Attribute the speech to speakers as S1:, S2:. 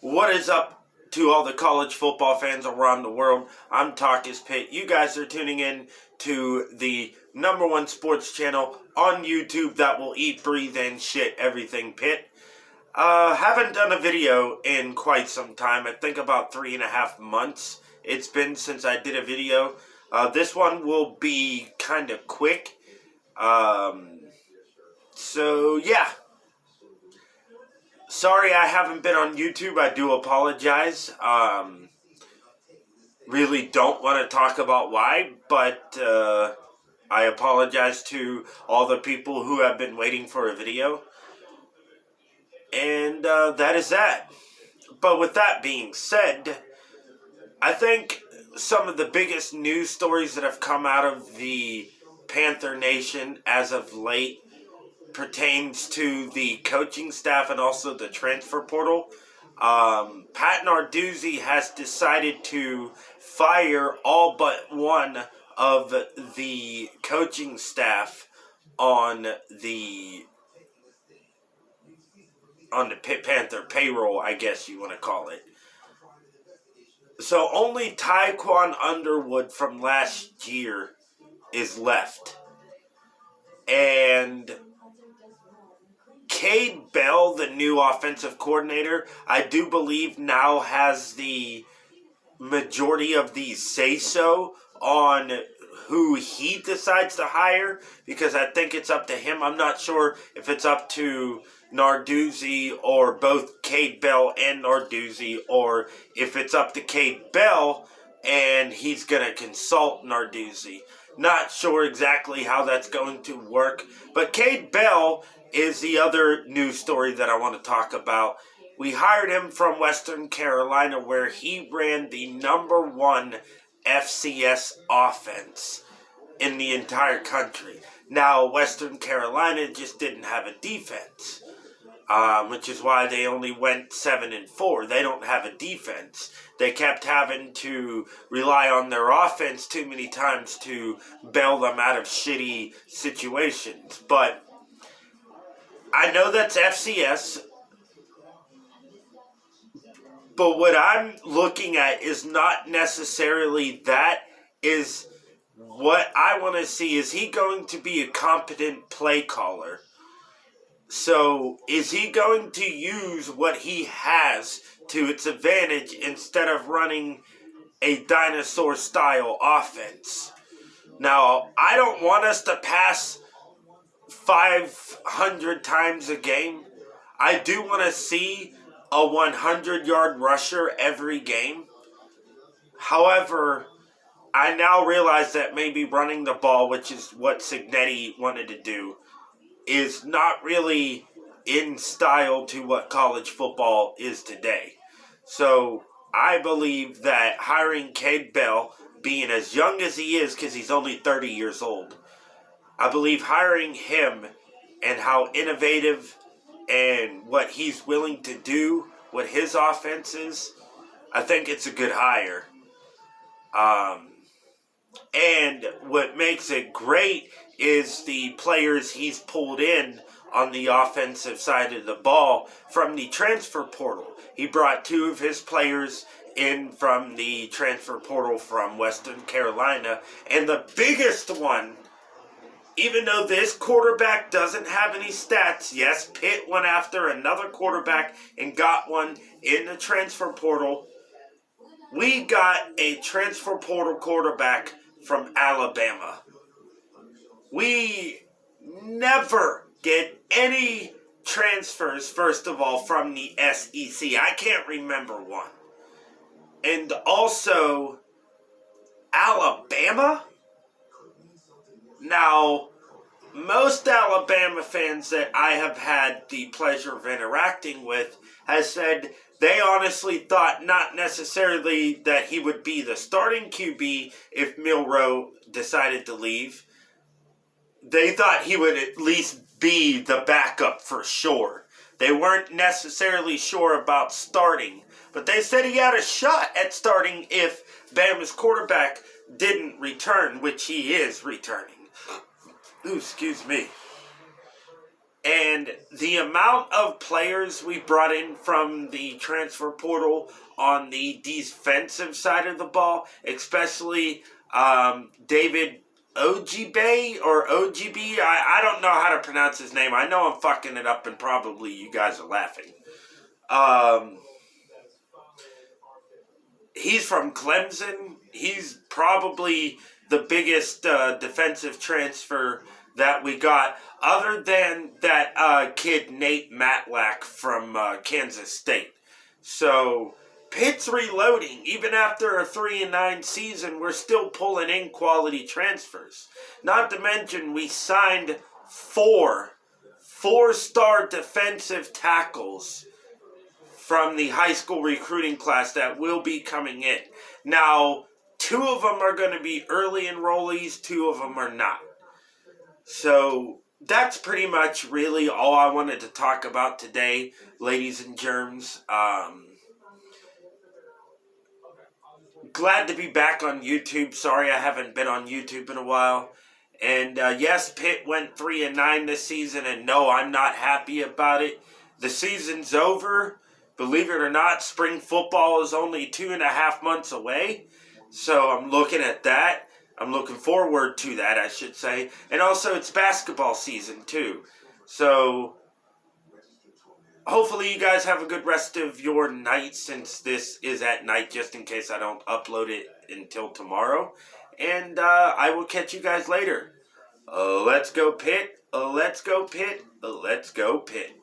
S1: What is up to all the college football fans around the world? I'm TALK-IS-PITT. You guys are tuning in to the #1 sports channel on YouTube that will eat, breathe, and shit everything Pitt. Haven't done a video in quite some time. I think about 3.5 months it's been since I did a video. This one will be kind of quick. So yeah. Sorry I haven't been on YouTube. I do apologize. Really don't want to talk about why, but I apologize to all the people who have been waiting for a video. And that is that. But with that being said, I think some of the biggest news stories that have come out of the Panther Nation as of late pertains to the coaching staff and also the transfer portal. Pat Narduzzi has decided to fire all but one of the coaching staff on the Pitt Panther payroll, I guess you want to call it. So only Tyquan Underwood from last year is left. And Cade Bell, the new offensive coordinator, I do believe now has the majority of the say-so on who he decides to hire, because I think it's up to him. I'm not sure if it's up to Narduzzi or both Cade Bell and Narduzzi, or if it's up to Cade Bell and he's going to consult Narduzzi. Not sure exactly how that's going to work, but Cade Bell is the other news story that I want to talk about. We hired him from Western Carolina, where he ran the #1 FCS offense in the entire country. Now, Western Carolina just didn't have a defense, which is why they only went 7-4. They don't have a defense. They kept having to rely on their offense too many times to bail them out of shitty situations. But I know that's FCS, but what I'm looking at is not necessarily that. Is what I want to see, is he going to be a competent play caller? So is he going to use what he has to its advantage instead of running a dinosaur-style offense? Now, I don't want us to pass 500 times a game. I do want to see a 100-yard rusher every game. However, I now realize that maybe running the ball, which is what Cignetti wanted to do, is not really in style to what college football is today. So I believe that hiring Cade Bell, being as young as he is, because he's only 30 years old, I believe hiring him and how innovative and what he's willing to do with his offense is, I think it's a good hire. And what makes it great is the players he's pulled in on the offensive side of the ball from the transfer portal. He brought 2 of his players in from the transfer portal from Western Carolina. And the biggest one, even though this quarterback doesn't have any stats, yes, Pitt went after another quarterback and got one in the transfer portal. We got a transfer portal quarterback from Alabama. We never get any transfers, first of all, from the SEC. I can't remember one. And also, Alabama? Now, most Alabama fans that I have had the pleasure of interacting with has said they honestly thought not necessarily that he would be the starting QB if Milroe decided to leave. They thought he would at least be the backup for sure. They weren't necessarily sure about starting, but they said he had a shot at starting if Bama's quarterback didn't return, which he is returning. Ooh, excuse me. And the amount of players we brought in from the transfer portal on the defensive side of the ball, especially David Ojibe or OGB, I don't know how to pronounce his name. I know I'm fucking it up and probably you guys are laughing. He's from Clemson. He's probably the biggest defensive transfer that we got, other than that kid Nate Matlack from Kansas State. So Pitt's reloading. Even after a 3-9 season, we're still pulling in quality transfers. Not to mention, we signed four-star defensive tackles from the high school recruiting class that will be coming in. Now, 2 of them are going to be early enrollees, 2 of them are not. So that's pretty much really all I wanted to talk about today, ladies and germs. Glad to be back on YouTube. Sorry I haven't been on YouTube in a while. And yes, Pitt went 3-9 this season, and no, I'm not happy about it. The season's over. Believe it or not, spring football is only 2.5 months away. So I'm looking at that. I'm looking forward to that, I should say. And also, it's basketball season, too. So, hopefully you guys have a good rest of your night, since this is at night, just in case I don't upload it until tomorrow. And I will catch you guys later. Let's go Pitt. Let's go Pitt. Let's go Pitt.